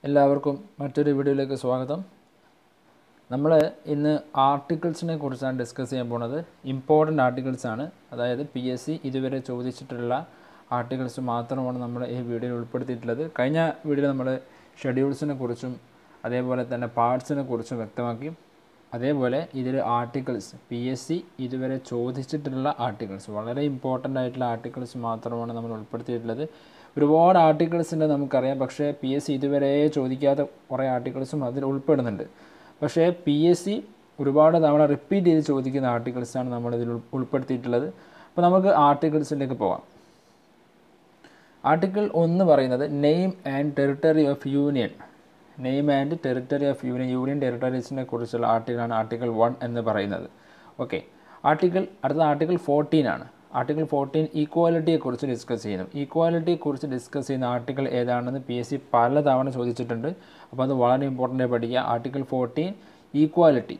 എല്ലാവർക്കും മറ്റൊരു വീഡിയോയിലേക്ക് സ്വാഗതം. നമ്മൾ ഇന്ന് ആർട്ടിക്കിൾസിനെ കുറിച്ചാണ് ഡിസ്കസ് ചെയ്യാൻ പോകുന്നത്. ഇമ്പോർട്ടൻ്റ് ആർട്ടിക്കിൾസ് ആണ്. അതായത് PSC ഇതുവരെ ചോദിച്ചിട്ടുള്ള ആർട്ടിക്കിൾസ് മാത്രമാണ് നമ്മൾ ഈ വീഡിയോയിൽ ഉൾപ്പെടുത്തിയിട്ടുള്ളത്. കഴിഞ്ഞ വീഡിയോയിൽ നമ്മൾ ഷെഡ്യൂൾസിനെ കുറിച്ചും അതേപോലെ തന്നെ പാർട്സിനെ കുറിച്ചും വ്യക്തമാക്കി. അതേപോലെ ഇതിൽ ആർട്ടിക്കിൾസ് PSC ഇതുവരെ ചോദിച്ചിട്ടുള്ള ആർട്ടിക്കിൾസ്, വളരെ ഇമ്പോർട്ടൻ്റ് ആയിട്ടുള്ള ആർട്ടിക്കിൾസ് മാത്രമാണ് നമ്മൾ ഉൾപ്പെടുത്തിയിട്ടുള്ളത്. ഒരുപാട് ആർട്ടിക്കിൾസിൻ്റെ നമുക്കറിയാം, പക്ഷേ PSC ഇതുവരെ ചോദിക്കാത്ത കുറേ ആർട്ടിക്കിൾസും അതിൽ ഉൾപ്പെടുന്നുണ്ട്. പക്ഷേ PSC ഒരുപാട് തവണ റിപ്പീറ്റ് ചെയ്ത് ചോദിക്കുന്ന ആർട്ടിക്കിൾസാണ് നമ്മളിതിൽ ഉൾപ്പെടുത്തിയിട്ടുള്ളത്. അപ്പോൾ നമുക്ക് ആർട്ടിക്കിൾസിലേക്ക് പോകാം. ആർട്ടിക്കിൾ 1 പറയുന്നത് name and territory of union. Name and territory of union, union ടെറിട്ടറീസിനെ കുറിച്ചുള്ള ആർട്ടിക്കിളാണ് ആർട്ടിക്കിൾ 1 എന്ന് പറയുന്നത്. ഓക്കെ, അടുത്ത ആർട്ടിക്കിൾ 14 ആണ്. ആർട്ടിക്കിൾ 14 ഈക്വാലിറ്റിയെക്കുറിച്ച് ഡിസ്കസ് ചെയ്യുന്നു. ഈക്വാലിറ്റിയെക്കുറിച്ച് ഡിസ്കസ് ചെയ്യുന്ന ആർട്ടിക്കിൾ ഏതാണെന്ന് PSC പല തവണ ചോദിച്ചിട്ടുണ്ട്. അപ്പോൾ അത് വളരെ ഇമ്പോർട്ടൻ്റ് പഠിക്കുക. Article 14 equality.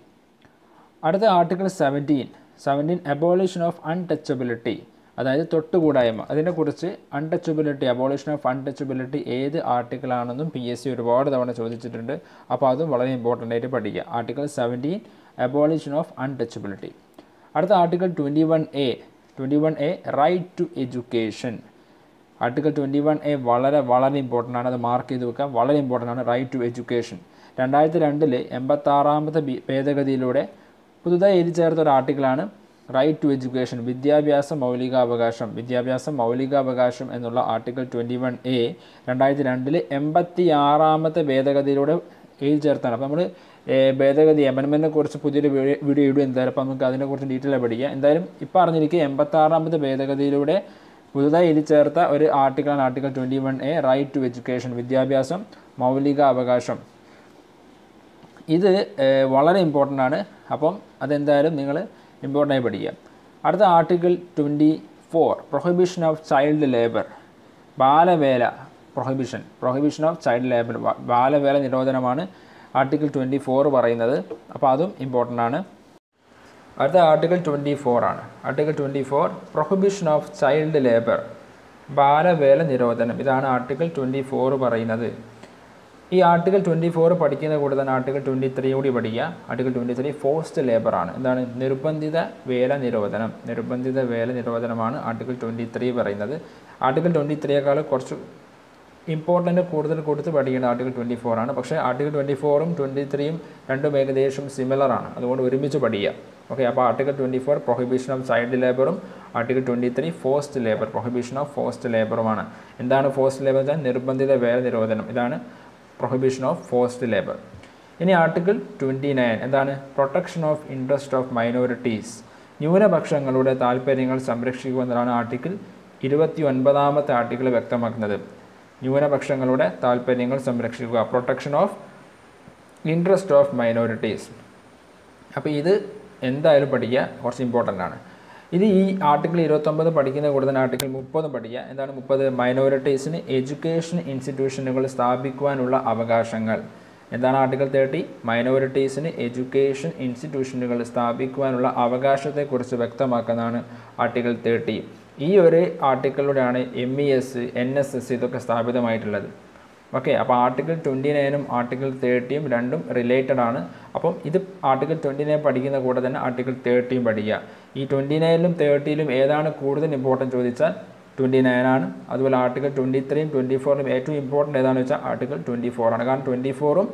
അടുത്ത ആർട്ടിക്കിൾ 17 അബോളിഷൻ ഓഫ് അൺടച്ചബിലിറ്റി, അതായത് തൊട്ടുകൂടായ്മ. അതിനെക്കുറിച്ച് അൺടച്ചബിലിറ്റി, അബോളിഷൻ ഓഫ് അൺടച്ചബിലിറ്റി ഏത് ആർട്ടിക്കിളാണെന്നും PSC ഒരുപാട് തവണ ചോദിച്ചിട്ടുണ്ട്. അപ്പോൾ അതും വളരെ ഇമ്പോർട്ടൻ്റ് ആയിട്ട് പഠിക്കുക. Article 17 abolition of untouchability. അടുത്ത article 21A right to education. Article 21A വളരെ ഇമ്പോർട്ടൻ്റ് ആണ്. അത് മാർക്ക് ചെയ്ത് വെക്കാം. വളരെ ഇമ്പോർട്ടൻ്റ് ആണ് റൈറ്റ് ടു എഡ്യൂക്കേഷൻ. 2002 86ാമത്തെ ഭേദഗതിയിലൂടെ പുതുതായി എഴുതി ചേർത്ത ഒരു ആർട്ടിക്കിളാണ് റൈറ്റ് ടു എഡ്യൂക്കേഷൻ, വിദ്യാഭ്യാസ മൗലികാവകാശം എന്നുള്ള ആർട്ടിക്കിൾ 21A 2002 86ാമത്തെ ഭേദഗതിയിലൂടെ എഴുതി ചേർത്താണ്. അപ്പോൾ നമ്മൾ ഭേദഗതി അമെൻമെൻറ്റിനെ കുറിച്ച് പുതിയൊരു വീഡിയോ ഇടും എന്തായാലും. അപ്പോൾ നമുക്ക് അതിനെക്കുറിച്ച് ഡീറ്റെയിൽ പഠിക്കാം. എന്തായാലും ഇപ്പോൾ അറിഞ്ഞിരിക്കുക 86ാമത്തെ ഭേദഗതിയിലൂടെ പുതുതായി എഴുതി ചേർത്ത ഒരു ആർട്ടിക്കിളാണ് article 21A right to education, വിദ്യാഭ്യാസം മൗലിക അവകാശം. ഇത് വളരെ ഇമ്പോർട്ടൻ്റ് ആണ്. അപ്പം അതെന്തായാലും നിങ്ങൾ ഇമ്പോർട്ടൻ്റ് ആയി പഠിക്കുക. അടുത്ത article 24 prohibition of child labour, ബാലവേല, പ്രൊഹിബിഷൻ ഓഫ് ചൈൽഡ് ലേബർ, ബാലവേല നിരോധനമാണ് ആർട്ടിക്കിൾ 24 പറയുന്നത്. അപ്പോൾ അതും ഇമ്പോർട്ടൻ്റ് ആണ്. അടുത്ത ആർട്ടിക്കിൾ 24 ആണ്. Article 24 prohibition of child labour, ബാലവേല നിരോധനം. ഇതാണ് ആർട്ടിക്കിൾ 24 പറയുന്നത്. ഈ ആർട്ടിക്കിൾ 24 പഠിക്കുന്ന കൂടെ തന്നെ ആർട്ടിക്കിൾ 23 കൂടി പഠിക്കുക. ആർട്ടിക്കിൾ 23 ഫോഴ്സ്ഡ് ലേബർ ആണ്. എന്താണ്? നിർബന്ധിത വേല നിരോധനമാണ് ആർട്ടിക്കിൾ 23 പറയുന്നത്. ആർട്ടിക്കിൾ 23യേക്കാൾ കുറച്ച് ഇമ്പോർട്ടൻ്റ് കൂടുതൽ കൊടുത്ത് പഠിക്കേണ്ട ആർട്ടിക്കിൾ 24 ആണ്. പക്ഷേ ആർട്ടിക്കിൾ 24ഉം 23യും രണ്ടും ഏകദേശം സിമിലർ ആണ്. അതുകൊണ്ട് ഒരുമിച്ച് പഠിക്കുക. ഓക്കെ, അപ്പോൾ ആർട്ടിക്കിൾ 24 പ്രൊഹിബിഷൻ ഓഫ് ചൈൽഡ് ലേബറും article 23 forced labour, prohibition of forced ലേബറുമാണ്. എന്താണ് ഫോഴ്സ്ഡ് ലേബർ? നിർബന്ധിത വേല നിരോധനം. ഇതാണ് പ്രൊഹിബിഷൻ ഓഫ് ഫോഴ്സ്ഡ് ലേബർ. ഇനി ആർട്ടിക്കിൾ 29 എന്താണ്? Protection of interest of minorities, ന്യൂനപക്ഷങ്ങളുടെ താല്പര്യങ്ങൾ സംരക്ഷിക്കുക എന്നതാണ് ആർട്ടിക്കിൾ 29ാമത്തെ ആർട്ടിക്കിൾ വ്യക്തമാക്കുന്നത്. ന്യൂനപക്ഷങ്ങളുടെ താല്പര്യങ്ങൾ സംരക്ഷിക്കുക, protection of interest of minorities. അപ്പോൾ ഇത് എന്തായാലും പഠിക്കുക, കുറച്ച് ഇമ്പോർട്ടൻ്റ് ആണ്. ഇത് ഈ ആർട്ടിക്കിൾ 29 പഠിക്കുന്ന കൂടെ തന്നെ ആർട്ടിക്കിൾ 30 പഠിക്കുക. എന്താണ് 30? മൈനോറിറ്റീസിന് എഡ്യൂക്കേഷൻ ഇൻസ്റ്റിറ്റ്യൂഷനുകൾ സ്ഥാപിക്കുവാനുള്ള അവകാശങ്ങൾ. എന്താണ് ആർട്ടിക്കിൾ 30? മൈനോറിറ്റീസിന് എഡ്യൂക്കേഷൻ ഇൻസ്റ്റിറ്റ്യൂഷനുകൾ സ്ഥാപിക്കുവാനുള്ള അവകാശത്തെക്കുറിച്ച് വ്യക്തമാക്കുന്നതാണ് ആർട്ടിക്കിൾ 30. ഈ ഒരു ആർട്ടിക്കിളിലൂടെയാണ് MES, NSS ഇതൊക്കെ സ്ഥാപിതമായിട്ടുള്ളത്. ഓക്കെ, അപ്പോൾ ആർട്ടിക്കിൾ 29ഉം ആർട്ടിക്കിൾ 30യും രണ്ടും റിലേറ്റഡ് ആണ്. അപ്പം ഇത് ആർട്ടിക്കിൾ 29 പഠിക്കുന്ന കൂടെ തന്നെ ആർട്ടിക്കിൾ 30യും പഠിക്കുക. ഈ 29ലും 30ലും ഏതാണ് കൂടുതൽ ഇമ്പോർട്ടൻറ്റ് ചോദിച്ചാൽ 29 ആണ്. അതുപോലെ ആർട്ടിക്കിൾ 23യും 24ലും ഏറ്റവും ഇമ്പോർട്ടൻ്റ് ഏതാണെന്ന് വെച്ചാൽ ആർട്ടിക്കിൾ 24 ആണ്. കാരണം 24ഉം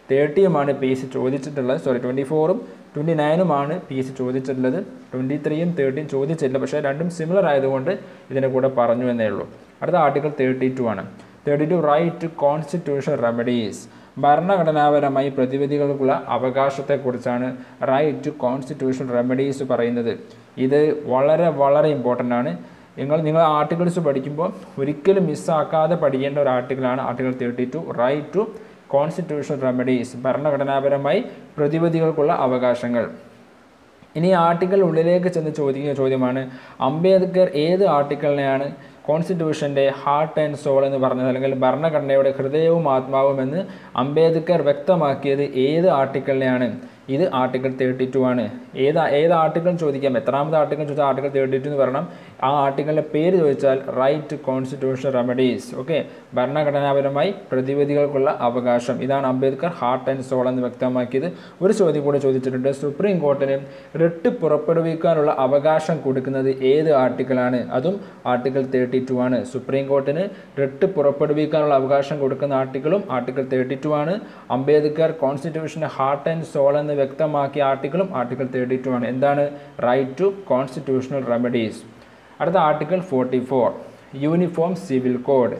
30യുമാണ് PSC ചോദിച്ചിട്ടുള്ളത്. 24ഉം 29ഉമാണ് PSC ചോദിച്ചിട്ടുള്ളത്. 23യും 30യും ചോദിച്ചില്ല, പക്ഷേ രണ്ടും സിമിലർ ആയതുകൊണ്ട് ഇതിനെ കൂടെ പറഞ്ഞു എന്നേ ഉള്ളൂ. അടുത്ത ആർട്ടിക്കിൾ 32 ആണ്. 32 റൈറ്റ് ടു കോൺസ്റ്റിറ്റ്യൂഷണൽ റെമഡീസ്, ഭരണഘടനാപരമായി പ്രതിവിധികൾക്കുള്ള അവകാശത്തെക്കുറിച്ചാണ് റൈറ്റ് ടു കോൺസ്റ്റിറ്റ്യൂഷണൽ റെമഡീസ് പറയുന്നത്. ഇത് വളരെ ഇമ്പോർട്ടൻ്റ് ആണ്. നിങ്ങൾ ആർട്ടിക്കിൾസ് പഠിക്കുമ്പോൾ ഒരിക്കലും മിസ്സാക്കാതെ പഠിക്കേണ്ട ഒരു ആർട്ടിക്കിളാണ് article 32 right to constitutional remedies, ഭരണഘടനാപരമായി പ്രതിവിധികൾക്കുള്ള അവകാശങ്ങൾ. ഇനി ആർട്ടിക്കിൾ ഉള്ളിലേക്ക് ചെന്ന് ചോദിക്കുന്ന ചോദ്യമാണ്, അംബേദ്കർ ഏത് ആർട്ടിക്കിളിനെയാണ് കോൺസ്റ്റിറ്റ്യൂഷൻ്റെ ഹാർട്ട് ആൻഡ് സോൾ എന്ന് പറഞ്ഞത്, അല്ലെങ്കിൽ ഭരണഘടനയുടെ ഹൃദയവും ആത്മാവും എന്ന് അംബേദ്കർ വ്യക്തമാക്കിയത് ഏത് ആർട്ടിക്കിളിനെയാണ്? ഇത് ആർട്ടിക്കിൾ 32 ആണ്. ഏത് ആർട്ടിക്കിൾ ചോദിക്കാം, എത്രാമത്തെ ആർട്ടിക്കിൾ ചോദിച്ചാൽ ആർട്ടിക്കിൾ 32 എന്ന് പറയണം. ആ ആർട്ടിക്കിളിൻ്റെ പേര് ചോദിച്ചാൽ right to constitutional remedies. Okay, ഭരണഘടനാപരമായി പ്രതിവിധികൾക്കുള്ള അവകാശം. ഇതാണ് അംബേദ്കർ ഹാർട്ട് ആൻഡ് സോൾ എന്ന് വ്യക്തമാക്കിയത്. ഒരു ചോദ്യം കൂടെ ചോദിച്ചിട്ടുണ്ട്, സുപ്രീം കോർട്ടിന് റിട്ട് പുറപ്പെടുവിക്കാനുള്ള അവകാശം കൊടുക്കുന്നത് ഏത് ആർട്ടിക്കിളാണ്? അതും ആർട്ടിക്കിൾ 32 ആണ്. സുപ്രീം കോർട്ടിന് റിട്ട് പുറപ്പെടുവിക്കാനുള്ള അവകാശം കൊടുക്കുന്ന ആർട്ടിക്കിളും ആർട്ടിക്കിൾ 32 ആണ്. അംബേദ്കർ കോൺസ്റ്റിറ്റ്യൂഷൻ്റെ ഹാർട്ട് ആൻഡ് സോൾ എന്ന് വ്യക്തമാക്കിയ ആർട്ടിക്കിളും ആർട്ടിക്കിൾ 32 ആണ്. എന്താണ്? Right to constitutional remedies. അടുത്ത ആർട്ടിക്കിൾ 44 യൂണിഫോം സിവിൽ കോഡ്.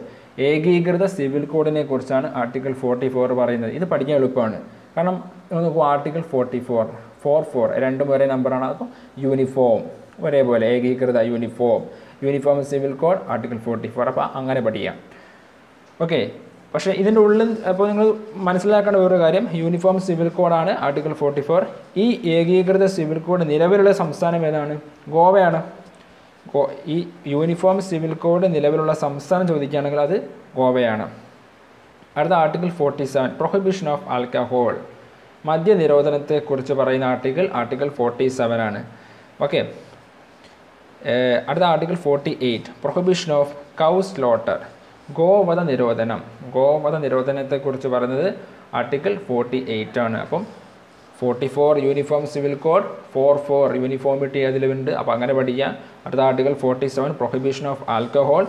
ഏകീകൃത സിവിൽ കോഡിനെ കുറിച്ചാണ് ആർട്ടിക്കിൾ 44 പറയുന്നത്. ഇത് പഠിക്കാൻ എളുപ്പമാണ്. കാരണം നോക്കൂ, ആർട്ടിക്കിൾ 44 രണ്ടും ഒരേ നമ്പറാണ്. അപ്പോൾ യൂണിഫോം ഒരേപോലെ, ഏകീകൃത യൂണിഫോം സിവിൽ കോഡ് ആർട്ടിക്കിൾ 44. അപ്പോൾ അങ്ങനെ പഠിക്കാം. ഓക്കെ, പക്ഷേ ഇതിൻ്റെ ഉള്ളിൽ അപ്പോൾ നിങ്ങൾ മനസ്സിലാക്കേണ്ട ഒരു കാര്യം, യൂണിഫോം സിവിൽ കോഡാണ് ആർട്ടിക്കിൾ 44. ഈ ഏകീകൃത സിവിൽ കോഡ് നിലവിലുള്ള സംസ്ഥാനം ഏതാണ്? ഗോവയാണ്. ഈ യൂണിഫോം സിവിൽ കോഡ് നിലവിലുള്ള സംസ്ഥാനം ചോദിക്കുകയാണെങ്കിൽ അത് ഗോവയാണ്. അടുത്ത ആർട്ടിക്കിൾ 47 പ്രൊഹിബിഷൻ ഓഫ് ആൽക്കഹോൾ. മദ്യനിരോധനത്തെക്കുറിച്ച് പറയുന്ന ആർട്ടിക്കിൾ 47 ആണ്. ഓക്കെ, അടുത്ത article 48 prohibition of cow slaughter. ഗോവധ നിരോധനത്തെക്കുറിച്ച് പറയുന്നത് ആർട്ടിക്കിൾ 48 ആണ്. അപ്പം 44 യൂണിഫോം സിവിൽ കോഡ്, 44 യൂണിഫോമിറ്റി അതിലുണ്ട്. അപ്പോൾ അങ്ങനെ പഠിക്കുക. അടുത്ത ആർട്ടിക്കിൾ 47 പ്രൊഹിബിഷൻ ഓഫ് ആൽക്കഹോൾ.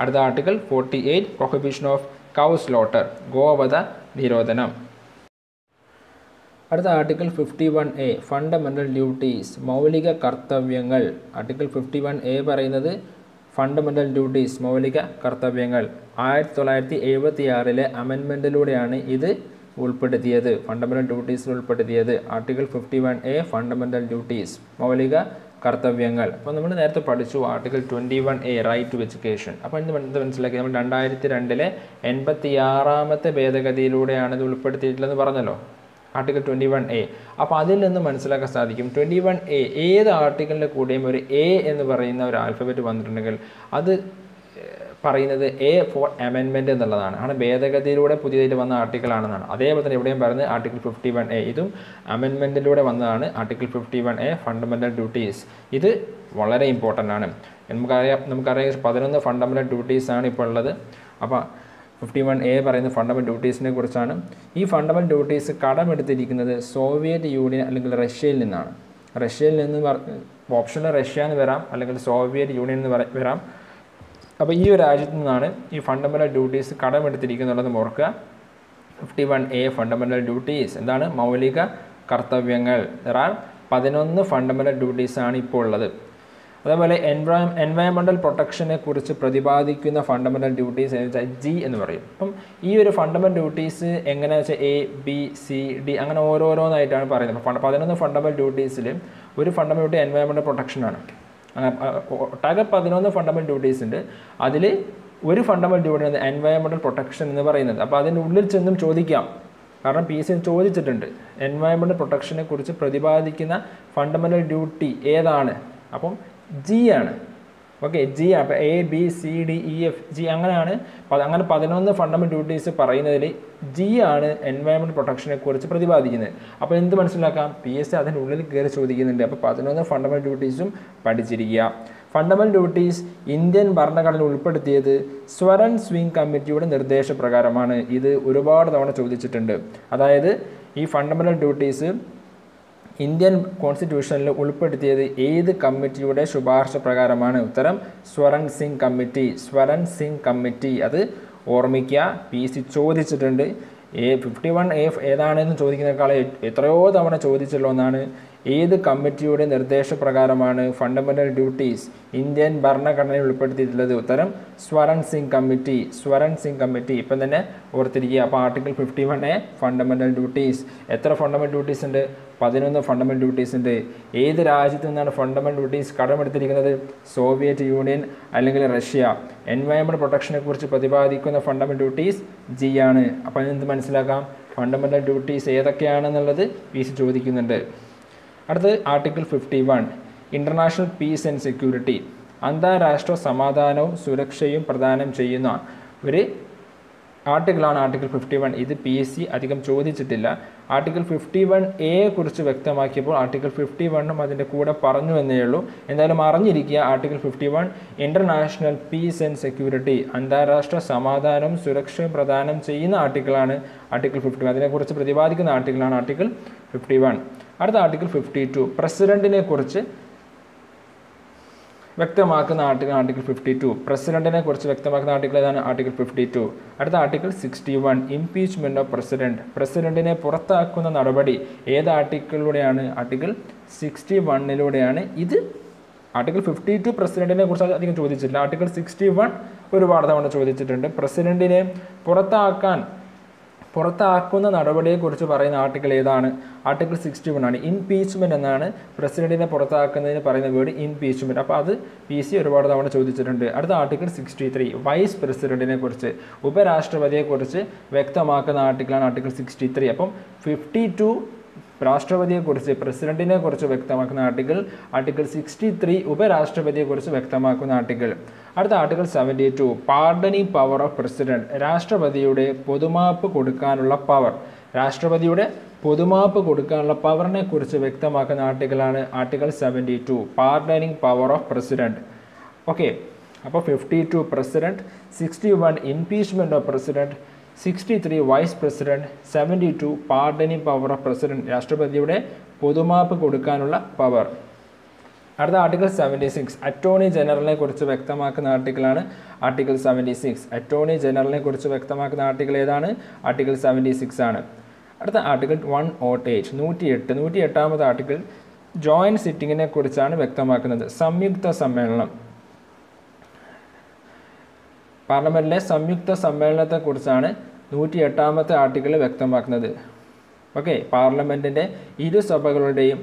അടുത്ത article 48 prohibition of cow slaughter, ഗോവധ നിരോധനം. അടുത്ത ആർട്ടിക്കിൾ 51A ഫണ്ടമെൻ്റൽ ഡ്യൂട്ടീസ്, മൗലിക കർത്തവ്യങ്ങൾ. ആർട്ടിക്കിൾ 51A പറയുന്നത് ഫണ്ടമെൻ്റൽ ഡ്യൂട്ടീസ്, മൗലിക കർത്തവ്യങ്ങൾ. 1976 അമെൻമെൻറ്റിലൂടെയാണ് ഇത് ഉൾപ്പെടുത്തിയത്, ഫണ്ടമെൻ്റൽ ഡ്യൂട്ടീസിൽ ഉൾപ്പെടുത്തിയത്. ആർട്ടിക്കിൾ 51A ഫണ്ടമെൻ്റൽ ഡ്യൂട്ടീസ്, മൗലിക കർത്തവ്യങ്ങൾ. അപ്പോൾ നമ്മൾ നേരത്തെ പഠിച്ചു article 21A right to education. അപ്പോൾ ഇത് മനസ്സിലാക്കി. നമ്മൾ 2002 86ാമത്തെ ഭേദഗതിയിലൂടെയാണ് ഇത് ഉൾപ്പെടുത്തിയിട്ടുള്ളതെന്ന് പറഞ്ഞല്ലോ, ആർട്ടിക്കിൾ 21A. അപ്പോൾ അതിൽ നിന്ന് മനസ്സിലാക്കാൻ സാധിക്കും 21A ഏത് ആർട്ടിക്കിളിൻ്റെ കൂടെയും ഒരു A എന്ന് പറയുന്ന ഒരു ആൽഫബറ്റ് വന്നിട്ടുണ്ടെങ്കിൽ അത് പറയുന്നത് A ഫോർ അമെൻമെൻറ്റ് എന്നുള്ളതാണ്. ആണ് ഭേദഗതിയിലൂടെ പുതിയതായിട്ട് വന്ന ആർട്ടിക്കിളാണെന്നാണ്. അതേപോലെ തന്നെ ഇവിടെയും പറയുന്നത് ആർട്ടിക്കിൾ 51A ഇതും അമെൻമെൻറ്റിലൂടെ വന്നതാണ്. Article 51A fundamental duties. ഇത് വളരെ ഇമ്പോർട്ടൻ്റ് ആണ്. നമുക്കറിയാം 11 ഫണ്ടമെൻ്റൽ ഡ്യൂട്ടീസാണ് ഇപ്പോൾ ഉള്ളത്. അപ്പോൾ 51A പറയുന്ന ഫണ്ടമെൻ്റൽ ഡ്യൂട്ടീസിനെ കുറിച്ചാണ്. ഈ ഫണ്ടമെൻ്റൽ ഡ്യൂട്ടീസ് കടമെടുത്തിരിക്കുന്നത് സോവിയറ്റ് യൂണിയൻ അല്ലെങ്കിൽ റഷ്യയിൽ നിന്നാണ്. റഷ്യയിൽ നിന്ന് ഓപ്ഷനിൽ റഷ്യ എന്ന് വരാം, അല്ലെങ്കിൽ സോവിയറ്റ് യൂണിയൻ എന്ന് വരാം. അപ്പോൾ ഈ ഒരു രാജ്യത്തു നിന്നാണ് ഈ ഫണ്ടമെൻ്റൽ ഡ്യൂട്ടീസ് കടമെടുത്തിരിക്കുന്നുള്ളത് ഓർക്കുക. 51A ഫണ്ടമെൻ്റൽ ഡ്യൂട്ടീസ് എന്താണ്? മൗലിക കർത്തവ്യങ്ങൾ. 11 ഫണ്ടമെൻ്റൽ ഡ്യൂട്ടീസാണ് ഇപ്പോൾ ഉള്ളത്. അതേപോലെ എൻവയോൺമെൻ്റൽ പ്രൊട്ടക്ഷനെ കുറിച്ച് പ്രതിപാദിക്കുന്ന ഫണ്ടമെൻ്റൽ ഡ്യൂട്ടീസ് എന്ന് വെച്ചാൽ G എന്ന് പറയും. അപ്പം ഈ ഒരു ഫണ്ടമെൻ്റൽ ഡ്യൂട്ടീസ് എങ്ങനെയാണെന്ന് വെച്ചാൽ A, B, C, D അങ്ങനെ ഓരോന്നായിട്ടാണ് പറയുന്നത്. 11 ഫണ്ടമെൻ്റൽ ഡ്യൂട്ടീസിൽ ഒരു ഫണ്ടമെൻ്റൽ ഡ്യൂട്ടി എൻവയോൺമെൻ്റൽ പ്രൊട്ടക്ഷനാണ്. ഒട്ടാകെ 11 ഫണ്ടമെൻ്റൽ ഡ്യൂട്ടീസ് ഉണ്ട്. അതിൽ ഒരു ഫണ്ടമെൻ്റൽ ഡ്യൂട്ടിയാണ് എൻവയോൺമെൻ്റൽ പ്രൊട്ടക്ഷൻ എന്ന് പറയുന്നത്. അപ്പോൾ അതിൻ്റെ ഉള്ളിൽ ചെന്നും ചോദിക്കാം, കാരണം PSC ചോദിച്ചിട്ടുണ്ട് എൻവയോൺമെൻ്റൽ പ്രൊട്ടക്ഷനെ കുറിച്ച് പ്രതിപാദിക്കുന്ന ഫണ്ടമെൻ്റൽ ഡ്യൂട്ടി ഏതാണ്. അപ്പം G ആണ്. Okay, G. അപ്പോൾ A, B, C, D, E, F, G അങ്ങനെയാണ്. അങ്ങനെ 11 ഫണ്ടമെൻ്റൽ ഡ്യൂട്ടീസ് പറയുന്നതിൽ G ആണ് എൻവയോൺമെൻറ്റ് പ്രൊട്ടക്ഷനെ കുറിച്ച് പ്രതിപാദിക്കുന്നത്. അപ്പോൾ എന്ത് മനസ്സിലാക്കാം? PSC അതിൻ്റെ ഉള്ളിൽ കയറി ചോദിക്കുന്നുണ്ട്. അപ്പോൾ 11 ഫണ്ടമെൻ്റൽ ഡ്യൂട്ടീസും പഠിച്ചിരിക്കുക. ഫണ്ടമെൻ്റൽ ഡ്യൂട്ടീസ് ഇന്ത്യൻ ഭരണഘടന ഉൾപ്പെടുത്തിയത് സ്വരൺ സ്വിംഗ് കമ്മിറ്റിയുടെ നിർദ്ദേശപ്രകാരമാണ്. ഇത് ഒരുപാട് തവണ ചോദിച്ചിട്ടുണ്ട്. അതായത് ഈ ഫണ്ടമെൻ്റൽ ഡ്യൂട്ടീസ് ഇന്ത്യൻ കോൺസ്റ്റിറ്റ്യൂഷനിൽ ഉൾപ്പെടുത്തിയത് ഏത് കമ്മിറ്റിയുടെ ശുപാർശ പ്രകാരമാണ്? ഉത്തരം സ്വരൺ സിംഗ് കമ്മിറ്റി. അത് ഓർമ്മിക്കുക, PSC ചോദിച്ചിട്ടുണ്ട്. 51A ഏതാണെന്ന് ചോദിക്കുന്നതിനേക്കാൾ എത്രയോ തവണ ചോദിച്ചുള്ള ഒന്നാണ്. ഏത് കമ്മിറ്റിയുടെ നിർദ്ദേശപ്രകാരമാണ് ഫണ്ടമെൻ്റൽ ഡ്യൂട്ടീസ് ഇന്ത്യൻ ഭരണഘടനയിൽ ഉൾപ്പെടുത്തിയിട്ടുള്ളത്? ഉത്തരം സ്വരൺ സിംഗ് കമ്മിറ്റി. ഇപ്പം തന്നെ ഓർത്തിരിക്കുക. അപ്പോൾ ആർട്ടിക്കിൾ 51A ഫണ്ടമെൻ്റൽ ഡ്യൂട്ടീസ്. എത്ര ഫണ്ടമെൻ്റൽ ഡ്യൂട്ടീസ് ഉണ്ട്? 11 ഫണ്ടമെൻ്റൽ ഡ്യൂട്ടീസ് ഉണ്ട്. ഏത് രാജ്യത്തു നിന്നാണ് ഫണ്ടമെൻ്റൽ ഡ്യൂട്ടീസ് കടമെടുത്തിരിക്കുന്നത്? സോവിയറ്റ് യൂണിയൻ അല്ലെങ്കിൽ റഷ്യ. എൻവയോൺമെൻറ്റ് പ്രൊട്ടക്ഷനെ കുറിച്ച് പ്രതിപാദിക്കുന്ന ഫണ്ടമെൻ്റൽ ഡ്യൂട്ടീസ് G ആണ്. അപ്പോൾ എന്ത് മനസ്സിലാക്കാം? ഫണ്ടമെൻ്റൽ ഡ്യൂട്ടീസ് ഏതൊക്കെയാണെന്നുള്ളത് PSC ചോദിക്കുന്നുണ്ട്. അടുത്തത് article 51 international piece and security. അന്താരാഷ്ട്ര സമാധാനവും സുരക്ഷയും പ്രദാനം ചെയ്യുന്ന ഒരു ആർട്ടിക്കിളാണ് ആർട്ടിക്കിൾ 51. ഇത് PSC അധികം ചോദിച്ചിട്ടില്ല. ആർട്ടിക്കിൾ 51A കുറിച്ച് വ്യക്തമാക്കിയപ്പോൾ ആർട്ടിക്കിൾ 51ഉം അതിൻ്റെ കൂടെ പറഞ്ഞു എന്നേ ഉള്ളൂ. എന്തായാലും അറിഞ്ഞിരിക്കുക, article 51 international piece and security, അന്താരാഷ്ട്ര സമാധാനവും സുരക്ഷയും പ്രദാനം ചെയ്യുന്ന ആർട്ടിക്കിളാണ് ആർട്ടിക്കിൾ 51. അതിനെക്കുറിച്ച് പ്രതിപാദിക്കുന്ന ആർട്ടിക്കിളാണ് ആർട്ടിക്കിൾ 51. അടുത്ത ആർട്ടിക്കിൾ 52 പ്രസിഡന്റിനെ കുറിച്ച് വ്യക്തമാക്കുന്ന ആർട്ടിക്കിൾ 52. പ്രസിഡന്റിനെ കുറിച്ച് വ്യക്തമാക്കുന്ന ആർട്ടിക്കിൾ ഏതാണ്? ആർട്ടിക്കിൾ 52. അടുത്ത ആർട്ടിക്കിൾ 61 ഇംപീച്ച്മെന്റ് ഓഫ് പ്രസിഡന്റ്, പ്രസിഡന്റിനെ പുറത്താക്കുന്ന നടപടി ഏത് ആർട്ടിക്കിളിലൂടെയാണ്? ആർട്ടിക്കിൾ 61ലൂടെയാണ്. ഇത് ആർട്ടിക്കിൾ 52 പ്രസിഡന്റിനെ കുറിച്ച് അധികം ചോദിച്ചില്ല. ആർട്ടിക്കിൾ 61 ഒരുപാട് തവണ ചോദിച്ചിട്ടുണ്ട്. പ്രസിഡന്റിനെ പുറത്താക്കുന്ന നടപടിയെക്കുറിച്ച് പറയുന്ന ആർട്ടിക്കിൾ ഏതാണ്? ആർട്ടിക്കിൾ 61 ആണ്. ഇംപീച്ച്മെന്റ് എന്നാണ് പ്രസിഡന്റിനെ പുറത്താക്കുന്നതിന് പറയുന്ന വേർഡ്, ഇംപീച്ച്മെന്റ്. അപ്പോൾ അത് PSC ഒരുപാട് തവണ ചോദിച്ചിട്ടുണ്ട്. അടുത്ത ആർട്ടിക്കിൾ 63 വൈസ് പ്രസിഡന്റിനെ കുറിച്ച്, ഉപരാഷ്ട്രപതിയെക്കുറിച്ച് വ്യക്തമാക്കുന്ന ആർട്ടിക്കിളാണ് ആർട്ടിക്കിൾ 63. അപ്പം 52 രാഷ്ട്രപതിയെക്കുറിച്ച്, പ്രസിഡന്റിനെ കുറിച്ച് വ്യക്തമാക്കുന്ന ആർട്ടിക്കിൾ 63 ഉപരാഷ്ട്രപതിയെക്കുറിച്ച് വ്യക്തമാക്കുന്ന ആർട്ടിക്കിൾ. അടുത്ത article 72 pardoning power of president, രാഷ്ട്രപതിയുടെ പൊതുമാപ്പ് കൊടുക്കാനുള്ള പവർ, രാഷ്ട്രപതിയുടെ പൊതുമാപ്പ് കൊടുക്കാനുള്ള പവറിനെ കുറിച്ച് വ്യക്തമാക്കുന്ന ആർട്ടിക്കിളാണ് article 72 pardoning power of president. Okay, അപ്പോൾ 52 president, 61 impeachment of president, 63 vice president, 72 pardoning power of president, രാഷ്ട്രപതിയുടെ പൊതുമാപ്പ് കൊടുക്കാനുള്ള പവർ. അടുത്ത ആർട്ടിക്കിൾ 76 അറ്റോർണി ജനറലിനെ കുറിച്ച് വ്യക്തമാക്കുന്ന ആർട്ടിക്കിളാണ് ആർട്ടിക്കിൾ 76. അറ്റോർണി ജനറലിനെ കുറിച്ച് വ്യക്തമാക്കുന്ന ആർട്ടിക്കിൾ ഏതാണ്? ആർട്ടിക്കിൾ 76 ആണ്. അടുത്ത ആർട്ടിക്കിൾ 108 108ാമത്തെ ആർട്ടിക്കിൾ ജോയിന്റ് സിറ്റിങ്ങിനെ കുറിച്ചാണ് വ്യക്തമാക്കുന്നത്. സംയുക്ത സമ്മേളനം, പാർലമെൻറ്റിലെ സംയുക്ത സമ്മേളനത്തെക്കുറിച്ചാണ് 108ാമത്തെ ആർട്ടിക്കിൾ വ്യക്തമാക്കുന്നത്. ഓക്കെ, പാർലമെൻറ്റിൻ്റെ ഇരു സഭകളുടെയും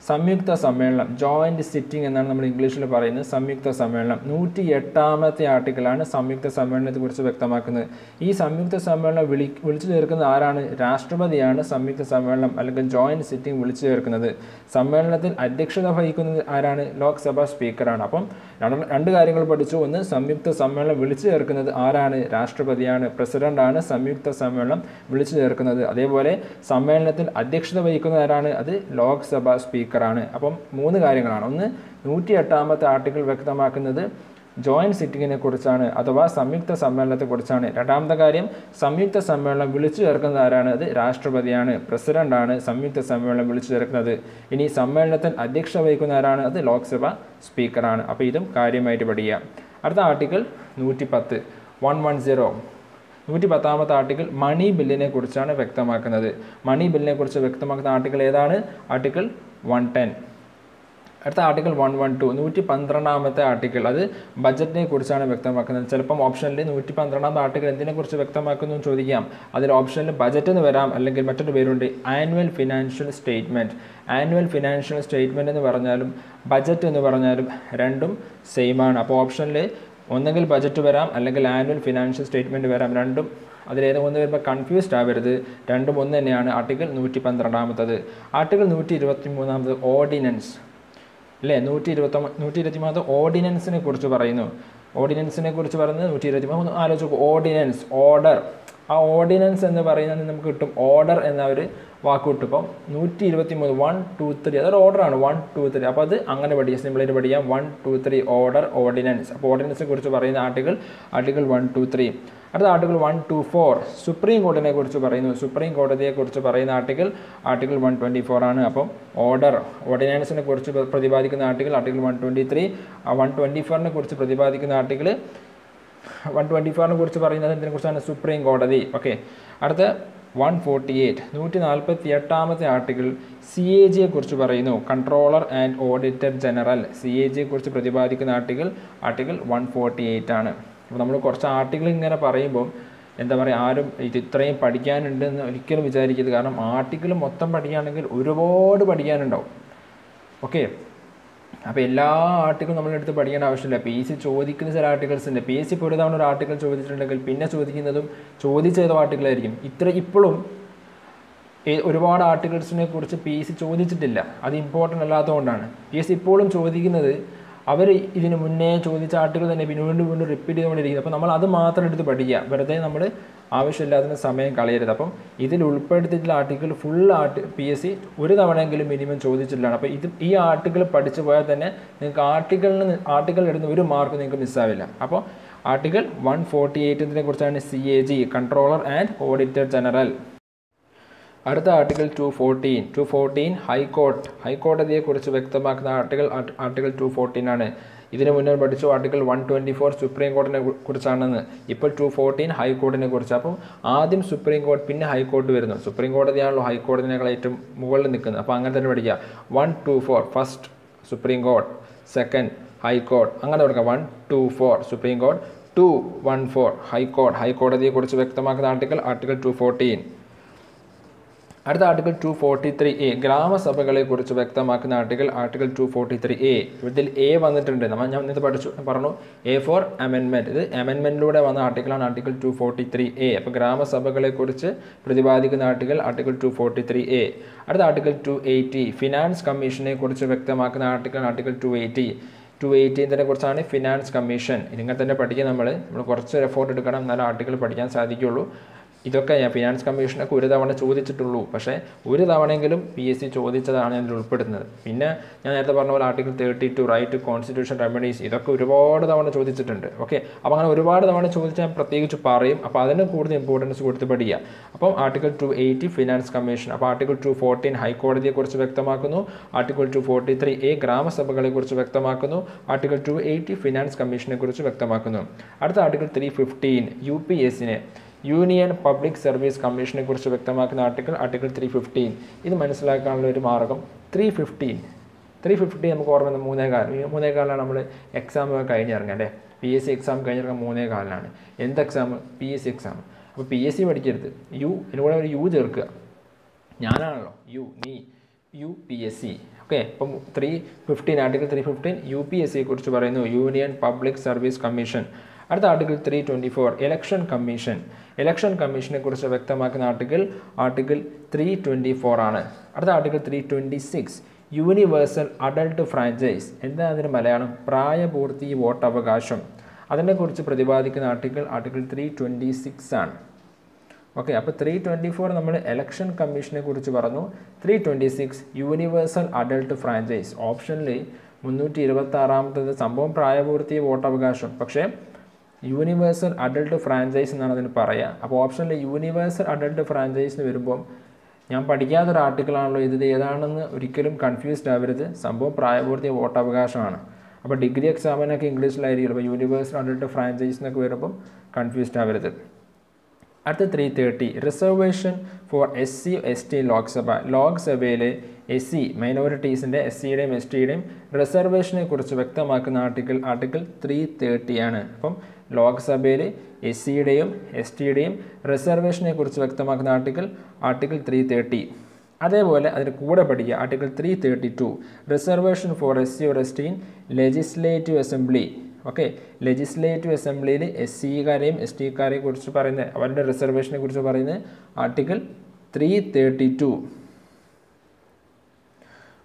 സംയുക്ത സമ്മേളനം, ജോയിൻറ്റ് സിറ്റിംഗ് എന്നാണ് നമ്മൾ ഇംഗ്ലീഷിൽ പറയുന്നത്. സംയുക്ത സമ്മേളനം 108ാമത്തെ ആർട്ടിക്കിളാണ് സംയുക്ത സമ്മേളനത്തെക്കുറിച്ച് വ്യക്തമാക്കുന്നത്. ഈ സംയുക്ത സമ്മേളനം വിളിച്ചു ചേർക്കുന്നത് ആരാണ്? രാഷ്ട്രപതിയാണ് സംയുക്ത സമ്മേളനം അല്ലെങ്കിൽ ജോയിൻറ്റ് സിറ്റിംഗ് വിളിച്ചു ചേർക്കുന്നത്. സമ്മേളനത്തിൽ അധ്യക്ഷത വഹിക്കുന്നത് ആരാണ്? ലോക്സഭാ സ്പീക്കറാണ്. അപ്പം രണ്ട് കാര്യങ്ങൾ പഠിച്ചു. ഒന്ന്, സംയുക്ത സമ്മേളനം വിളിച്ചു ചേർക്കുന്നത് ആരാണ്? രാഷ്ട്രപതിയാണ്, പ്രസിഡന്റാണ് സംയുക്ത സമ്മേളനം വിളിച്ചു ചേർക്കുന്നത്. അതേപോലെ സമ്മേളനത്തിൽ അധ്യക്ഷത വഹിക്കുന്നത് ആരാണ്? അത് ലോക്സഭാ സ്പീക്കറാണ്. അപ്പം 3 കാര്യങ്ങളാണ്. ഒന്ന്, 108ാമത്തെ ആർട്ടിക്കിൾ വ്യക്തമാക്കുന്നത് ജോയിൻറ്റ് സിറ്റിങ്ങിനെ കുറിച്ചാണ് അഥവാ സംയുക്ത സമ്മേളനത്തെക്കുറിച്ചാണ്. രണ്ടാമത്തെ കാര്യം, സംയുക്ത സമ്മേളനം വിളിച്ചു ചേർക്കുന്നത് ആരാണ്? അത് രാഷ്ട്രപതിയാണ്, പ്രസിഡന്റാണ് സംയുക്ത സമ്മേളനം വിളിച്ചു ചേർക്കുന്നത്. ഇനി സമ്മേളനത്തിൽ അധ്യക്ഷത വഹിക്കുന്ന ആരാണ്? അത് ലോക്സഭ സ്പീക്കറാണ്. അപ്പോൾ ഇതും കാര്യമായിട്ട് പഠിക്കുക. അടുത്ത ആർട്ടിക്കിൾ 110 110ാമത്തെ ആർട്ടിക്കിൾ മണി ബില്ലിനെ കുറിച്ചാണ് വ്യക്തമാക്കുന്നത്. മണി ബില്ലിനെ കുറിച്ച് വ്യക്തമാക്കുന്ന ആർട്ടിക്കിൾ ഏതാണ്? ആർട്ടിക്കിൾ 110. അടുത്ത ആർട്ടിക്കിൾ 112 112ാമത്തെ ആർട്ടിക്കിൾ, അത് ബജറ്റിനെ കുറിച്ചാണ് വ്യക്തമാക്കുന്നത്. ചിലപ്പം ഓപ്ഷനിൽ 112ാമത്തെ ആർട്ടിക്കിൾ എന്തിനെ കുറിച്ച് വ്യക്തമാക്കുന്നു എന്ന് ചോദിക്കാം. അതിൽ ഓപ്ഷനിൽ ബജറ്റ് എന്ന് വരാം, അല്ലെങ്കിൽ മറ്റൊരു പേരുണ്ട് annual financial statement. Annual financial statement എന്ന് പറഞ്ഞാലും ബജറ്റ് എന്ന് പറഞ്ഞാലും രണ്ടും സെയിമാണ്. അപ്പോൾ ഓപ്ഷനിൽ ഒന്നെങ്കിൽ ബജറ്റ് വരാം, അല്ലെങ്കിൽ ആനുവൽ ഫിനാൻഷ്യൽ സ്റ്റേറ്റ്മെൻറ്റ് വരാം. രണ്ടും അതിലേത് ഒന്ന് വരുമ്പോൾ കൺഫ്യൂസ്ഡ് ആവരുത്, രണ്ടും ഒന്ന് തന്നെയാണ്. ആർട്ടിക്കിൾ 112ാമത്തത്. ആർട്ടിക്കിൾ 123ാമത് ഓർഡിനൻസ് അല്ലേ? 123 ഓർഡിനൻസിനെ കുറിച്ച് പറയുന്നു. ഓർഡിനൻസിനെ കുറിച്ച് പറയുന്നത് 123 ആലോചിച്ച് ഓർഡിനൻസ്, ഓർഡർ. ആ ഓർഡിനൻസ് എന്ന് പറയുന്നത് നമുക്ക് കിട്ടും ഓർഡർ എന്ന ഒരു വാക്ക് കിട്ടും. ഇപ്പം 123 1 2 3 അതൊരു ഓർഡറാണ്. 1 2 3 അപ്പോൾ അത് അങ്ങനെ പഠിക്കാം, സിമ്പിളായിട്ട് പഠിക്കാം. 1 2 3 ഓർഡർ, ഓർഡിനൻസ്. അപ്പോൾ ഓർഡിനൻസിനെ കുറിച്ച് പറയുന്ന ആർട്ടിക്കിൾ 1 2 3. അടുത്ത ആർട്ടിക്കിൾ 124 സുപ്രീം കോടതിയെ കുറിച്ച് പറയുന്നു. സുപ്രീം കോടതിയെക്കുറിച്ച് പറയുന്ന ആർട്ടിക്കിൾ 124 ആണ്. അപ്പം ഓർഡിനൻസിനെ കുറിച്ച് പ്രതിപാദിക്കുന്ന ആർട്ടിക്കിൾ 123. 124നെ കുറിച്ച് പ്രതിപാദിക്കുന്ന ആർട്ടിക്കിൾ 124നെ കുറിച്ച് പറയുന്നത് ഇതിനെക്കുറിച്ചാണ്, സുപ്രീം കോടതി. ഓക്കെ, അടുത്ത 148 148ാമത്തെ ആർട്ടിക്കിൾ CAGയെ കുറിച്ച് പറയുന്നു. Controller and auditor general. CAGയെ കുറിച്ച് പ്രതിപാദിക്കുന്ന ആർട്ടിക്കിൾ 148 ആണ്. അപ്പോൾ നമ്മൾ കുറച്ച് ആർട്ടിക്കിൾ ഇങ്ങനെ പറയുമ്പോൾ എന്താ പറയുക, ആരും ഇത്രയും പഠിക്കാനുണ്ടെന്ന് ഒരിക്കലും വിചാരിക്കരുത്. കാരണം ആർട്ടിക്കിൾ മൊത്തം പഠിക്കുകയാണെങ്കിൽ ഒരുപാട് പഠിക്കാനുണ്ടാവും. ഓക്കെ, അപ്പോൾ എല്ലാ ആർട്ടിക്കിളും നമ്മളെടുത്ത് പഠിക്കേണ്ട ആവശ്യമില്ല. PSC ചോദിക്കുന്ന ചില ആർട്ടിക്കിൾസ് ഉണ്ട്. PSC ഇപ്പോൾ ഒരു തവണ ഒരു ആർട്ടിക്കിൾ ചോദിച്ചിട്ടുണ്ടെങ്കിൽ പിന്നെ ചോദിക്കുന്നതും ചോദിച്ചേതോ ആർട്ടിക്കിളായിരിക്കും. ഇപ്പോഴും ഒരുപാട് ആർട്ടിക്കിൾസിനെ കുറിച്ച് PSC ചോദിച്ചിട്ടില്ല. അത് ഇമ്പോർട്ടൻ്റ് അല്ലാത്തതുകൊണ്ടാണ്. PSC ഇപ്പോഴും ചോദിക്കുന്നത് അവർ ഇതിന് മുന്നേ ചോദിച്ച ആർട്ടിക്കിൾ തന്നെ വീണ്ടും റിപ്പീറ്റ് ചെയ്തുകൊണ്ടിരിക്കുന്നത്. അപ്പോൾ നമ്മൾ അത് മാത്രം എടുത്ത് പഠിക്കുക. വെറുതെ നമ്മൾ ആവശ്യമില്ലാത്ത സമയം കളയരുത്. അപ്പം ഇതിൽ ഉൾപ്പെടുത്തിയിട്ടുള്ള ആർട്ടിക്കിൾ ഫുൾ PSC ഒരു തവണയെങ്കിലും മിനിമം ചോദിച്ചിട്ടുള്ളതാണ്. അപ്പോൾ ഈ ആർട്ടിക്കിൾ പഠിച്ചു പോയാൽ തന്നെ നിങ്ങൾക്ക് ആർട്ടിക്കിൾ ഇടുന്ന ഒരു മാർക്ക് നിങ്ങൾക്ക് മിസ്സാവില്ല. അപ്പോൾ ആർട്ടിക്കിൾ 148 കുറിച്ചാണ് CAG, controller and auditor general. അടുത്ത ആർട്ടിക്കിൾ 214 ഹൈക്കോടതിയെക്കുറിച്ച് വ്യക്തമാക്കുന്ന ആർട്ടിക്കിൾ 214 ആണ്. ഇതിന് മുന്നേ പഠിച്ചു ആർട്ടിക്കിൾ 124 സുപ്രീം കോടതിനെ കുറിച്ചാണെന്ന്. ഇപ്പോൾ 214 ഹൈക്കോടതിനെ കുറിച്ച്. അപ്പം ആദ്യം സുപ്രീം കോടതി പിന്നെ ഹൈക്കോടതി വരുന്നു. സുപ്രീം കോടതിയാണല്ലോ ഹൈക്കോടതിനേക്കാൾ ഏറ്റവും മുകളിൽ നിൽക്കുന്നത്. അപ്പോൾ അങ്ങനെ തന്നെ പഠിക്കുക. 124 ഫസ്റ്റ് സുപ്രീം കോടതി, സെക്കൻഡ് ഹൈക്കോടതി, അങ്ങനെ കൊടുക്കുക. 124 സുപ്രീം കോടതി, 214 ഹൈക്കോടതിയെക്കുറിച്ച് വ്യക്തമാക്കുന്ന ആർട്ടിക്കിൾ 214. അടുത്ത ആർട്ടിക്കിൾ 243A ഗ്രാമസഭകളെക്കുറിച്ച് വ്യക്തമാക്കുന്ന ആർട്ടിക്കിൾ 243A. ഇതിൽ A വന്നിട്ടുണ്ട്. ഞാൻ ഇത് പറഞ്ഞു A ഫോർ അമെൻമെൻറ്റ്. ഇത് അമെൻമെൻറ്റിലൂടെ വന്ന ആർട്ടിക്കിളാണ് ആർട്ടിക്കിൾ 243A. അപ്പോൾ ഗ്രാമസഭകളെക്കുറിച്ച് പ്രതിപാദിക്കുന്ന ആർട്ടിക്കിൾ 243A. അടുത്ത ആർട്ടിക്കിൾ 280 ഫിനാൻസ് കമ്മീഷനെ കുറിച്ച് വ്യക്തമാക്കുന്ന ആർട്ടിക്കിൾ 280 കുറിച്ചാണ് ഫിനാൻസ് കമ്മീഷൻ. ഇതിങ്ങനെ തന്നെ പഠിക്കുക. നമ്മൾ കുറച്ച് എഫോർട്ട് എടുക്കണം, എന്നാലും ആർട്ടിക്കിൾ പഠിക്കാൻ സാധിക്കുകയുള്ളൂ. ഇതൊക്കെ ഫിനാൻസ് കമ്മീഷനൊക്കെ ഒരു തവണ ചോദിച്ചിട്ടുള്ളൂ. പക്ഷേ ഒരു തവണയെങ്കിലും PSC ചോദിച്ചതാണ് ഇതിൽ ഉൾപ്പെടുന്നത്. പിന്നെ ഞാൻ നേരത്തെ പറഞ്ഞ പോലെ article 32 right to constitution remedies, ഇതൊക്കെ ഒരുപാട് തവണ ചോദിച്ചിട്ടുണ്ട്. ഓക്കെ, അപ്പോൾ അങ്ങനെ ഒരുപാട് തവണ ചോദിച്ചാൽ പ്രത്യേകിച്ച് പറയും. അപ്പോൾ അതിന് കൂടുതൽ ഇമ്പോർട്ടൻസ് കൊടുത്ത് പഠിക്കുക. അപ്പം ആർട്ടിക്കിൾ 280 ഫിനാൻസ് കമ്മീഷൻ. അപ്പോൾ ആർട്ടിക്കിൾ 214 ഹൈക്കോടതിയെക്കുറിച്ച് വ്യക്തമാക്കുന്നു. ആർട്ടിക്കിൾ 243A ഗ്രാമസഭകളെക്കുറിച്ച് വ്യക്തമാക്കുന്നു. ആർട്ടിക്കിൾ 280 ഫിനാൻസ് കമ്മീഷനെ കുറിച്ച് വ്യക്തമാക്കുന്നു. അടുത്ത ആർട്ടിക്കിൾ 315 UPSCനെ യൂണിയൻ പബ്ലിക് സർവീസ് കമ്മീഷനെ കുറിച്ച് വ്യക്തമാക്കുന്ന ആർട്ടിക്കിൾ 315. ഇത് മനസ്സിലാക്കാനുള്ള ഒരു മാർഗം 315 നമുക്ക് ഓർമ്മ 3:15 നമ്മൾ എക്സാം കഴിഞ്ഞിറങ്ങുക അല്ലേ. PSC എക്സാം കഴിഞ്ഞിറങ്ങാൻ 3:15. എന്ത് എക്സാം? PSC exam. അപ്പോൾ PSC പഠിക്കരുത്, ഇതിലൂടെ ഒരു U ചേർക്കുക. ഞാനാണല്ലോ നീ UPSC. ഓക്കെ, അപ്പം 315 ആർട്ടിക്കിൾ 315 UPSCയെ കുറിച്ച് പറയുന്നു, യൂണിയൻ പബ്ലിക് സർവീസ് കമ്മീഷൻ. അടുത്ത ആർട്ടിക്കിൾ 324 ഇലക്ഷൻ കമ്മീഷനെ കുറിച്ച് വ്യക്തമാക്കുന്ന ആർട്ടിക്കിൾ 324 ആണ്. അടുത്ത ആർട്ടിക്കിൾ 326 യൂണിവേഴ്സൽ അഡൾട്ട് ഫ്രാഞ്ചൈസ്. എന്താ അതിന് മലയാളം? പ്രായപൂർത്തി വോട്ടവകാശം. അതിനെക്കുറിച്ച് പ്രതിപാദിക്കുന്ന ആർട്ടിക്കിൾ 326 ആണ്. ഓക്കെ, അപ്പോൾ 324 നമ്മൾ ഇലക്ഷൻ കമ്മീഷനെ കുറിച്ച് പറഞ്ഞു. 326 യൂണിവേഴ്സൽ അഡൾട്ട് ഫ്രാഞ്ചൈസ്. ഓപ്ഷനിൽ 326 സംഭവം പ്രായപൂർത്തി വോട്ടവകാശം, പക്ഷേ യൂണിവേഴ്സൽ അഡൾട്ട് ഫ്രാഞ്ചൈസ് എന്നാണ് അതിന് പറയുക. അപ്പോൾ ഓപ്ഷനിൽ യൂണിവേഴ്സൽ അഡൾട്ട് ഫ്രാഞ്ചൈസ് എന്ന് വരുമ്പം ഞാൻ പഠിക്കാത്തൊരു ആർട്ടിക്കിളാണല്ലോ ഇത് ഏതാണെന്ന് ഒരിക്കലും കൺഫ്യൂസ്ഡ് ആവരുത്. സംഭവം പ്രായപൂർത്തി വോട്ടവകാശമാണ്. അപ്പോൾ ഡിഗ്രി എക്സാമിനൊക്കെ ഇംഗ്ലീഷിലായിരിക്കും. അപ്പോൾ യൂണിവേഴ്സൽ അഡൾട്ട് ഫ്രാഞ്ചൈസ് എന്നൊക്കെ വരുമ്പം കൺഫ്യൂസ്ഡ് ആവരുത്. അടുത്ത 330 റിസർവേഷൻ ഫോർ SC ST ലോക്സഭയിലെ SC മൈനോറിറ്റീസിൻ്റെ SCയുടെയും STയുടെയും റിസർവേഷനെ കുറിച്ച് വ്യക്തമാക്കുന്ന ആർട്ടിക്കിൾ 330 ആണ്. അപ്പം ലോക്സഭയിൽ SCയുടെയും STയുടെയും റിസർവേഷനെ കുറിച്ച് വ്യക്തമാക്കുന്ന ആർട്ടിക്കിൾ 330. അതേപോലെ അതിന് കൂടെ പഠിക്കുക article 332 reservation four SC or ST in legislative assembly. Okay, legislative അസംബ്ലിയിൽ SCക്കാരെയും STക്കാരെയും കുറിച്ച് പറയുന്നത്, അവരുടെ റിസർവേഷനെ കുറിച്ച് പറയുന്നത് ആർട്ടിക്കിൾ 332.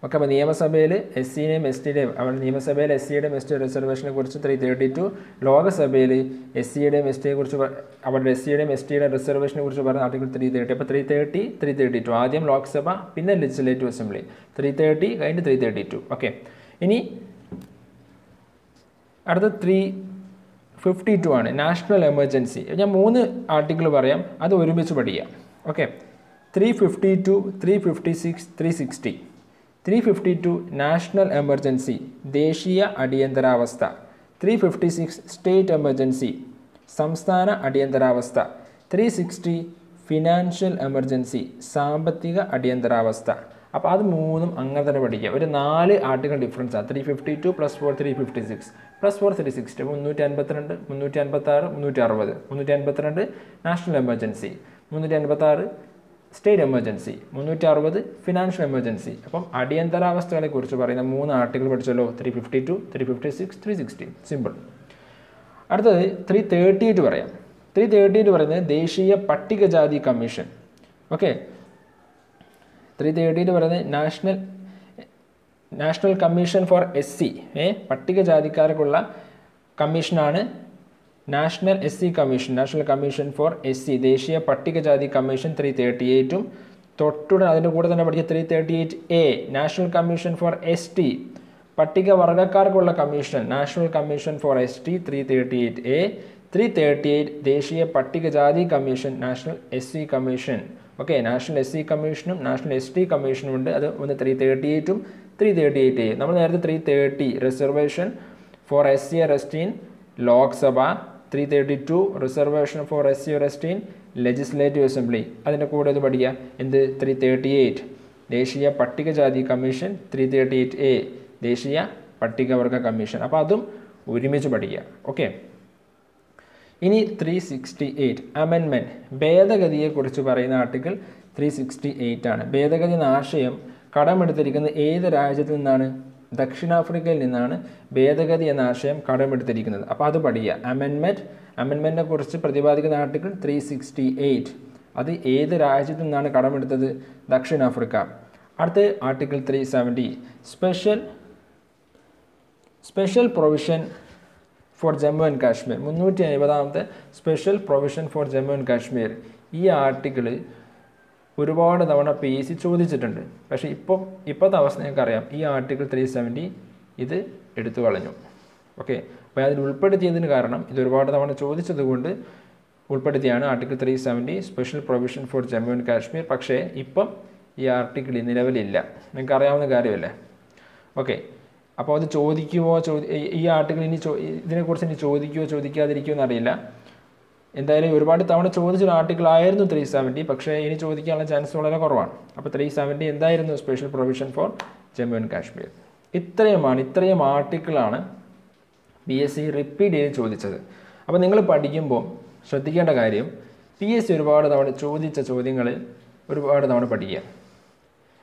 ഓക്കെ, അപ്പോൾ നിയമസഭയിൽ SCയുടെയും STയുടെയും നിയമസഭയിൽ SCയുടെയും ST റിസർവേഷനെ കുറിച്ച് 332. ലോകസഭയിൽ SCയുടെയും STയെ കുറിച്ച് അവരുടെ SCയുടെയും STയുടെ റിസർവേഷനെ കുറിച്ച് പറയുന്ന ആർട്ടിക്കിൾ 330. അപ്പോൾ 330, 332 ആദ്യം ലോക്സഭ, പിന്നെ ലെജിസ്ലേറ്റീവ് അസംബ്ലി. 330 കഴിഞ്ഞ് 332. ഓക്കെ, ഇനി അടുത്ത 352 ആണ് നാഷണൽ എമർജൻസി. ഞാൻ 3 ആർട്ടിക്കിൾ പറയാം, അത് ഒരുമിച്ച് പഠിക്കാം. ഓക്കെ, 352, 356, 360. 352 നാഷണൽ എമർജൻസി, ദേശീയ അടിയന്തരാവസ്ഥ. 356 സ്റ്റേറ്റ് എമർജൻസി, സംസ്ഥാന അടിയന്തരാവസ്ഥ. 360 ഫിനാൻഷ്യൽ എമർജൻസി, സാമ്പത്തിക അടിയന്തരാവസ്ഥ. അപ്പോൾ അത് 3ഉം അങ്ങനെ തന്നെ പഠിക്കുക. ഒരു 4 article ഡിഫറൻസാണ്. 352 + 4 356 + 4 360 352 356 360. 352 national emergency, 356 state emergency, 360 financial emergency. അപ്പം അടിയന്തരാവസ്ഥകളെ കുറിച്ച് പറയുന്ന 3 ആർട്ടിക്കിൾ പഠിച്ചല്ലോ. 352, 356, 360. സിമ്പിൾ. അടുത്തത് 338 പറയാം. 338 പറയുന്നത് ദേശീയ പട്ടികജാതി കമ്മീഷൻ. ഓക്കെ, 338 പറയുന്നത് നാഷണൽ കമ്മീഷൻ ഫോർ SC പട്ടികജാതിക്കാർക്കുള്ള കമ്മീഷനാണ് national SC commission, national commission for SC, ദേശീയ പട്ടികജാതി കമ്മീഷൻ 338ഉം തൊട്ടുടൻ അതിൻ്റെ കൂടെ തന്നെ പഠിച്ച 338A, national commission for ST, പട്ടികവർഗക്കാർക്കുള്ള commission, national commission for ST 338A, 338 ദേശീയ പട്ടികജാതി commission, national SC commission. Okay, national SC കമ്മീഷനും നാഷണൽ ST കമ്മീഷനും ഉണ്ട്. അത് ഒന്ന് 338ഉം 338A. നമ്മൾ നേരത്തെ 330 reservation four SC or ST in Lok Sabha, 332 reservation four SC or ST in legislative assembly. അതിൻ്റെ കൂടെ ഇത് പഠിക്കുക, എന്ത് 338 ദേശീയ പട്ടികജാതി കമ്മീഷൻ, 338A ദേശീയ പട്ടികവർഗ കമ്മീഷൻ. അപ്പോൾ അതും ഒരുമിച്ച് പഠിക്കുക. ഓക്കെ, ഇനി 368 അമെൻമെൻറ്റ്, ഭേദഗതിയെക്കുറിച്ച് പറയുന്ന ആർട്ടിക്കിൾ 368 ആണ്. ഭേദഗതി എന്ന ആശയം കടമെടുത്തിരിക്കുന്നത് ഏത് രാജ്യത്തു നിന്നാണ്? ദക്ഷിണാഫ്രിക്കയിൽ നിന്നാണ് ഭേദഗതി എന്ന ആശയം കടമെടുത്തിരിക്കുന്നത്. അപ്പോൾ അത് പഠിക്കുക. അമെൻമെൻറ്റിനെ കുറിച്ച് പ്രതിപാദിക്കുന്ന ആർട്ടിക്കിൾ 368, അത് ഏത് രാജ്യത്തു നിന്നാണ് കടമെടുത്തത്? ദക്ഷിണാഫ്രിക്ക. അടുത്ത article 370 special provision for Jammu and Kashmir, 350ാമത്തെ special provision for Jammu and Kashmir. ഈ ആർട്ടിക്കിൾ ഒരുപാട് തവണ PSC ചോദിച്ചിട്ടുണ്ട്. പക്ഷേ ഇപ്പോഴത്തെ അവസ്ഥ നിങ്ങൾക്കറിയാം, ഈ ആർട്ടിക്കിൾ 370 ഇത് എടുത്തു കളഞ്ഞു. ഓക്കെ, അപ്പോൾ അതിൽ ഉൾപ്പെടുത്തിയതിന് കാരണം ഇത് ഒരുപാട് തവണ ചോദിച്ചതുകൊണ്ട് ഉൾപ്പെടുത്തിയാണ് article 370 special provision for Jammu and Kashmir. പക്ഷേ ഇപ്പം ഈ ആർട്ടിക്കിൾ നിലവിലില്ല, നിങ്ങൾക്ക് അറിയാവുന്ന കാര്യമല്ലേ. ഓക്കെ, അപ്പോൾ അത് ചോദിക്കുമോ ഈ ആർട്ടിക്കിൾ ഇതിനെക്കുറിച്ച് ഇനി ചോദിക്കുമോ ചോദിക്കാതിരിക്കുമോ എന്നറിയില്ല. എന്തായാലും ഒരുപാട് തവണ ചോദിച്ചൊരു ആർട്ടിക്കിൾ ആയിരുന്നു 370, പക്ഷേ ഇനി ചോദിക്കാനുള്ള ചാൻസ് വളരെ കുറവാണ്. അപ്പോൾ 370 എന്തായിരുന്നു? Special provision for Jammu and Kashmir. ഇത്രയും ആർട്ടിക്കിളാണ് PSC റിപ്പീറ്റ് ചെയ്ത് ചോദിച്ചത്. അപ്പോൾ നിങ്ങൾ പഠിക്കുമ്പോൾ ശ്രദ്ധിക്കേണ്ട കാര്യം, PSC ഒരുപാട് തവണ ചോദിച്ച ചോദ്യങ്ങൾ ഒരുപാട് തവണ പഠിക്കുക,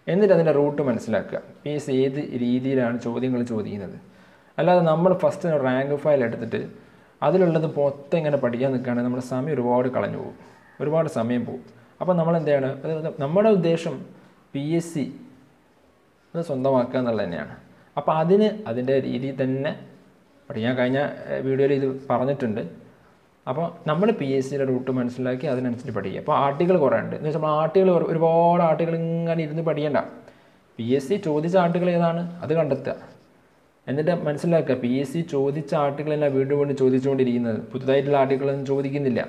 എന്നിട്ട് അതിൻ്റെ റൂട്ട് മനസ്സിലാക്കുക. PSC ഏത് രീതിയിലാണ് ചോദ്യങ്ങൾ ചോദിക്കുന്നത്. അല്ലാതെ നമ്മൾ ഫസ്റ്റ് റാങ്ക് ഫയൽ എടുത്തിട്ട് അതിലുള്ളത് മൊത്തം ഇങ്ങനെ പഠിക്കാൻ നിൽക്കുകയാണെങ്കിൽ നമ്മുടെ സമയം ഒരുപാട് കളഞ്ഞു പോകും, ഒരുപാട് സമയം പോകും. അപ്പോൾ നമ്മൾ എന്താണ്, നമ്മുടെ ഉദ്ദേശം PSC അത് സ്വന്തമാക്കുക എന്നുള്ളത് തന്നെയാണ്. അപ്പോൾ അതിൻ്റെ രീതിയിൽ തന്നെ പഠിക്കാൻ. കഴിഞ്ഞ വീഡിയോയിൽ ഇത് പറഞ്ഞിട്ടുണ്ട്. അപ്പോൾ നമ്മൾ PSCയുടെ റൂട്ട് മനസ്സിലാക്കി അതിനനുസരിച്ച് പഠിക്കുക. അപ്പോൾ ആർട്ടിക്കിൾ കുറേ ഉണ്ട് എന്ന് വെച്ചാൽ ഒരുപാട് ആർട്ടിക്കിൾ ഇങ്ങനെ ഇരുന്ന് പഠിക്കേണ്ട. PSC ചോദിച്ച ആർട്ടിക്കിൾ ഏതാണ് അത് കണ്ടെത്തുക, എന്നിട്ട് മനസ്സിലാക്കുക. PSC ചോദിച്ച ആർട്ടിക്കിളെല്ലാം വീണ്ടും ചോദിച്ചുകൊണ്ടിരിക്കുന്നത്, പുതുതായിട്ടുള്ള ആർട്ടിക്കിളൊന്നും ചോദിക്കുന്നില്ല.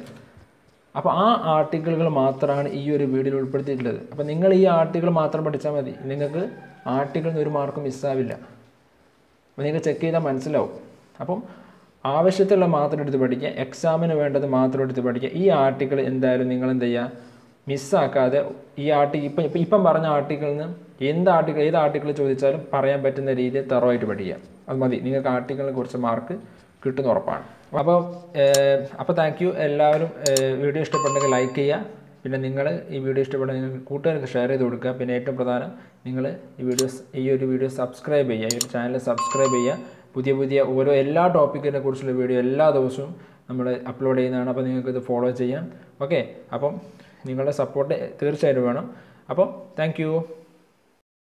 അപ്പോൾ ആ ആർട്ടിക്കിളുകൾ മാത്രമാണ് ഈ ഒരു വീഡിയോയിൽ ഉൾപ്പെടുത്തിയിട്ടുള്ളത്. അപ്പോൾ നിങ്ങൾ ഈ ആർട്ടിക്കിൾ മാത്രം പഠിച്ചാൽ മതി, നിങ്ങൾക്ക് ആർട്ടിക്കിളിൽ നിന്ന് ഒരു മാർക്കും മിസ്സാവില്ല. അപ്പോൾ നിങ്ങൾ ചെക്ക് ചെയ്താൽ മനസ്സിലാവും. അപ്പം ആവശ്യത്തിലുള്ള മാത്രം എടുത്ത് പഠിക്കുക, എക്സാമിന് വേണ്ടത് മാത്രം എടുത്ത് പഠിക്കുക. ഈ ആർട്ടിക്കിൾ എന്തായാലും നിങ്ങൾ എന്ത് ചെയ്യുക, മിസ്സാക്കാതെ ഈ ഇപ്പം പറഞ്ഞ ആർട്ടിക്കിളിൽ നിന്ന് ഏത് ആർട്ടിക്കിൾ ചോദിച്ചാലും പറയാൻ പറ്റുന്ന രീതിയിൽ തറവായിട്ട് പഠിക്കുക. അത് മതി, നിങ്ങൾക്ക് ആർട്ടിക്കിളിനെ കുറിച്ച് മാർക്ക് കിട്ടുന്ന ഉറപ്പാണ്. അപ്പോൾ താങ്ക് യു. എല്ലാവരും വീഡിയോ ഇഷ്ടപ്പെട്ടെങ്കിൽ ലൈക്ക് ചെയ്യുക. പിന്നെ നിങ്ങൾ ഈ വീഡിയോ ഇഷ്ടപ്പെട്ടെങ്കിൽ നിങ്ങൾ കൂട്ടുകാർക്ക് ഷെയർ ചെയ്ത് കൊടുക്കുക. പിന്നെ ഏറ്റവും പ്രധാനം, നിങ്ങൾ ഈ ഒരു വീഡിയോ സബ്സ്ക്രൈബ് ചെയ്യുക, ഈ ഒരു ചാനൽ സബ്സ്ക്രൈബ് ചെയ്യുക. പുതിയ ഓരോ എല്ലാ ടോപ്പിക്കിനെ കുറിച്ചുള്ള വീഡിയോ എല്ലാ ദിവസവും നമ്മൾ അപ്ലോഡ് ചെയ്യുന്നതാണ്. അപ്പോൾ നിങ്ങൾക്കിത് ഫോളോ ചെയ്യാം. ഓക്കെ, അപ്പം നിങ്ങളുടെ സപ്പോർട്ട് തീർച്ചയായിട്ടും വേണം. അപ്പം താങ്ക് യു.